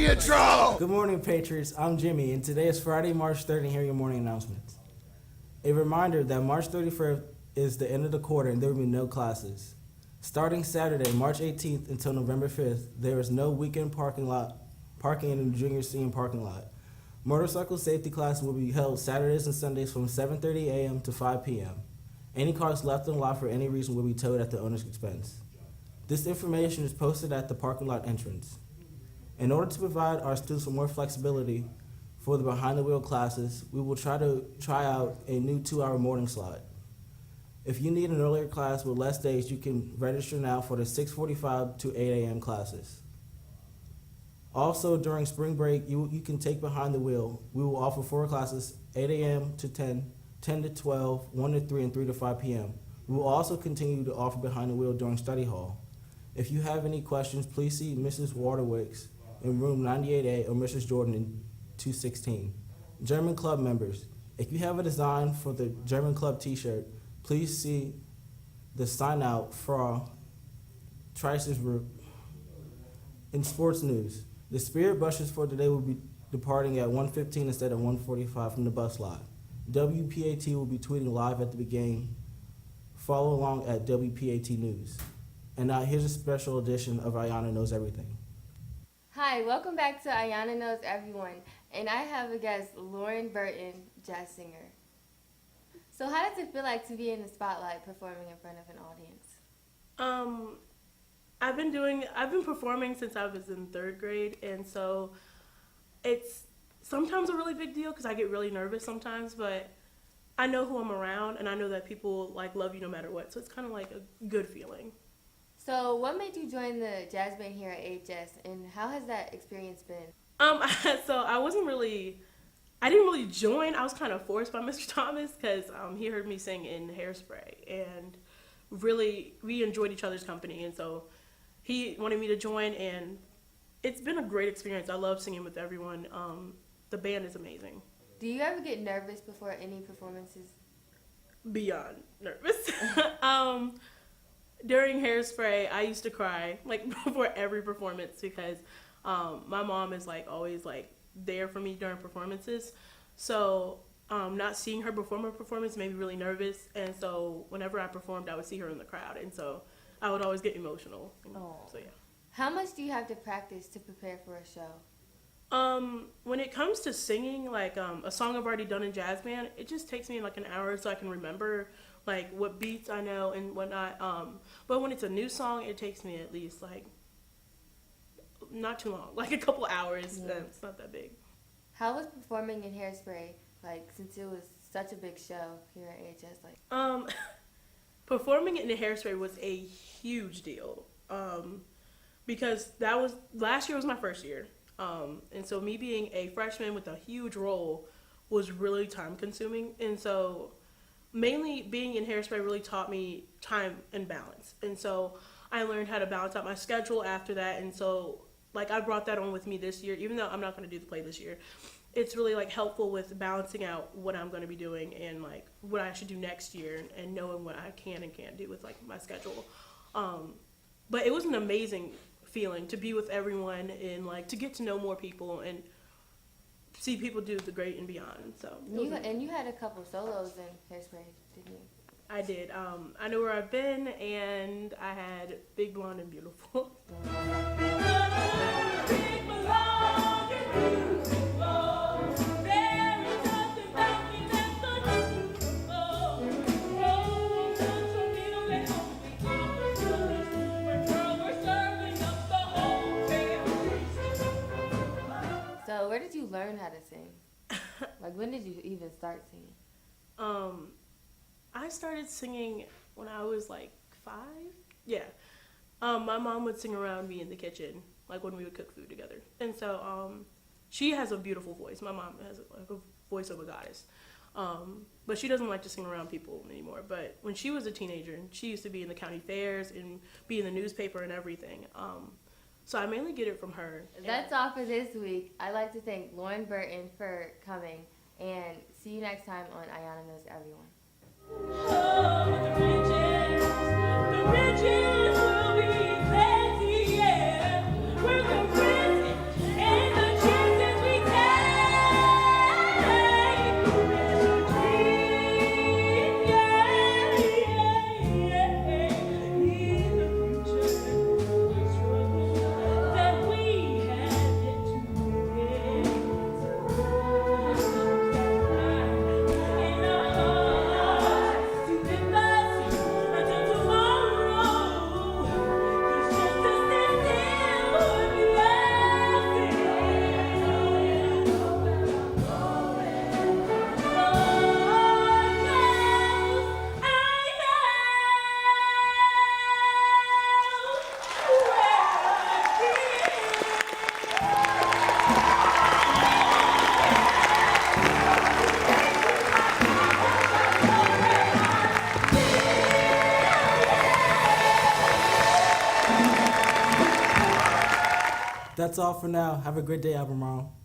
the intro! Good morning, Patriots. I'm Jimmy, and today is Friday, March 3rd, and here are your morning announcements. A reminder that March 31st is the end of the quarter, and there will be no classes. Starting Saturday, March 18th until November 5th, there is no weekend parking in the junior senior parking lot. Motorcycle safety classes will be held Saturdays and Sundays from 7:30 a.m. to 5 p.m. Any cars left in the lot for any reason will be towed at the owner's expense. This information is posted at the parking lot entrance. In order to provide our students with more flexibility for the behind-the-wheel classes, we will try out a new 2-hour morning slot. If you need an earlier class with less days, you can register now for the 6:45 to 8 a.m. classes. Also, during spring break, you can take behind the wheel. We will offer 4 classes, 8 a.m. to 10, 10 to 12, 1 to 3, and 3 to 5 p.m. We will also continue to offer behind the wheel during study hall. If you have any questions, please see Mrs. Waterwicks in room 98A or Mrs. Jordan in 216. German Club members, if you have a design for the German Club t-shirt, please see the sign out for Trice's route. In sports news, the Spirit buses for today will be departing at 1:15 instead of 1:45 from the bus lot. WPAT will be tweeting live at the game. Follow along at WPAT News. And now here's a special edition of Ayana Knows Everything. Hi, welcome back to Ayana Knows Everyone, and I have a guest, Lauren Burton, jazz singer. So how does it feel like to be in the spotlight performing in front of an audience? I've been performing since I was in 3rd grade, and so it's sometimes a really big deal because I get really nervous sometimes, but I know who I'm around, and I know that people love you no matter what, so it's kind of like a good feeling. So what made you join the jazz band here at AHS, and how has that experience been? So I didn't really join. I was kind of forced by Mr. Thomas because he heard me sing in Hairspray, and really we enjoyed each other's company, and so he wanted me to join, and it's been a great experience. I love singing with everyone. The band is amazing. Do you ever get nervous before any performances? Beyond nervous. During Hairspray, I used to cry before every performance because my mom is always there for me during performances. So not seeing her perform a performance made me really nervous, and so whenever I performed, I would see her in the crowd, and so I would always get emotional. So yeah. How much do you have to practice to prepare for a show? When it comes to singing, a song I've already done in jazz band, it just takes me an hour so I can remember what beats I know and whatnot. But when it's a new song, it takes me at least not too long, a couple hours. Yeah. It's not that big. How was performing in Hairspray, since it was such a big show here at AHS? Performing in the Hairspray was a huge deal, because last year was my first year, and so me being a freshman with a huge role was really time consuming, and so mainly being in Hairspray really taught me time and balance, and so I learned how to balance out my schedule after that, and so I brought that on with me this year, even though I'm not going to do the play this year. It's really helpful with balancing out what I'm going to be doing and what I should do next year and knowing what I can and can't do with my schedule. But it was an amazing feeling to be with everyone and to get to know more people and see people do the great and beyond. So You had a couple solos in Hairspray, didn't you? I did. I Know Where I've Been, and I had Big Blonde and Beautiful. So where did you learn how to sing? When did you even start singing? I started singing when I was 5. Yeah. My mom would sing around me in the kitchen, when we would cook food together. And so she has a beautiful voice. My mom has a voice of a goddess. But she doesn't like to sing around people anymore. But when she was a teenager, she used to be in the county fairs and be in the newspaper and everything. So I mainly get it from her. That's all for this week. I'd like to thank Lauren Burton for coming, and see you next time on Ayana Knows Everyone. The riches will be plenty, yeah. We're the rich and That's all for now. Have a great day, Albemarle.